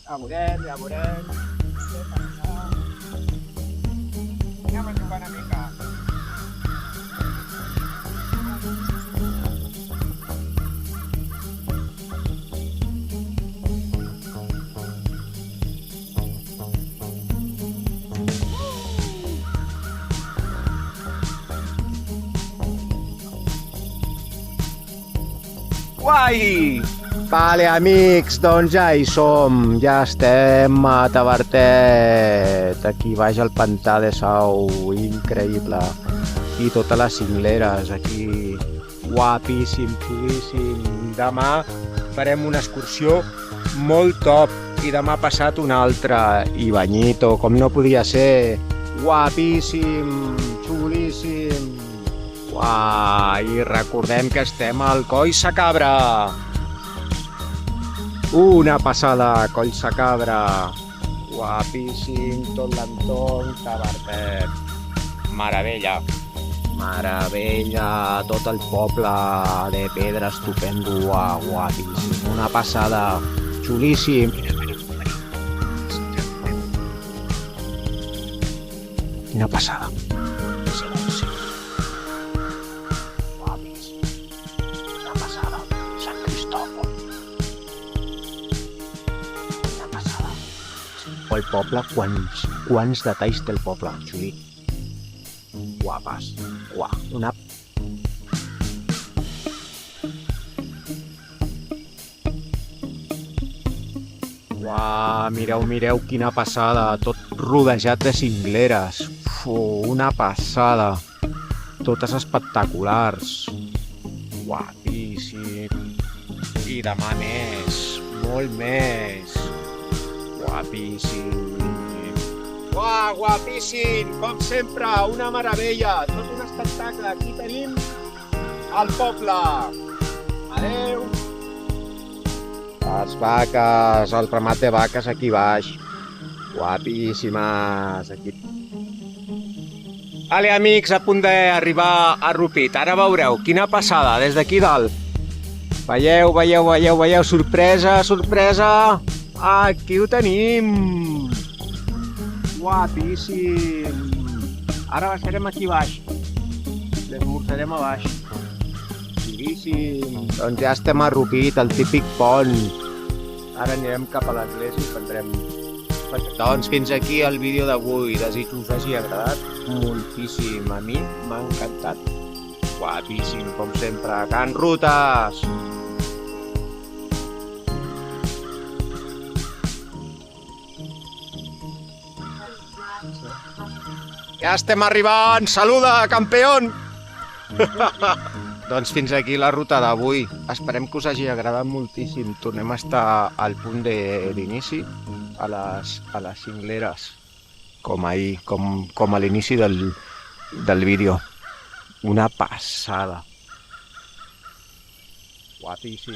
Ja veurem, ja veurem. Anem a jugar una mica. Guai! Vale, amics, doncs ja hi som. Ja estem a Tavertet, aquí baix al pantà de Sau, increïble. I totes les cingleres, aquí, guapíssim, xulíssim. Demà farem una excursió molt top i demà passat una altra. I banyito, com no podia ser, guapíssim, xulíssim. I recordem que estem al Coll Sa Cabra. Una passada, Coll Sa Cabra. Guapíssim, tot l'entorn, Tavertet. Meravella. Meravella, tot el poble de pedra estupendo, guapíssim. Una passada, xulíssim. Quina passada. El poble, quants detalls té el poble, xulí. Guapes. Una... Mireu quina passada, tot rodejat de cingleres. Una passada. Totes espectaculars. Guapíssim. I demà més, molt més. Guapíssim. Guapíssim, com sempre, una meravella, tot un espectacle. Aquí tenim el poble. Adeu. Les vaques, el ramat de vaques aquí baix. Guapíssimes. Aquí. Vale, amics, a punt d'arribar a Rupit. Ara veureu quina passada des d'aquí dalt. Veieu, sorpresa, sorpresa. Aquí ho tenim! Guapíssim! Ara baixarem aquí baix. L'esmorzarem a baix. Xulíssim! Doncs ja estem a Rupit, el típic pont. Ara anirem cap a l'església i prendrem... Doncs fins aquí el vídeo d'avui. Desitjo us hagi agradat moltíssim. A mi m'ha encantat. Guapíssim, com sempre. Can Rutes! Ja estem arribant! Saluda, campeón! Doncs fins aquí la ruta d'avui. Esperem que us hagi agradat moltíssim. Tornem a estar al punt d'inici, a les cingleres, com ahir, com a l'inici del vídeo. Una passada. Guapíssim.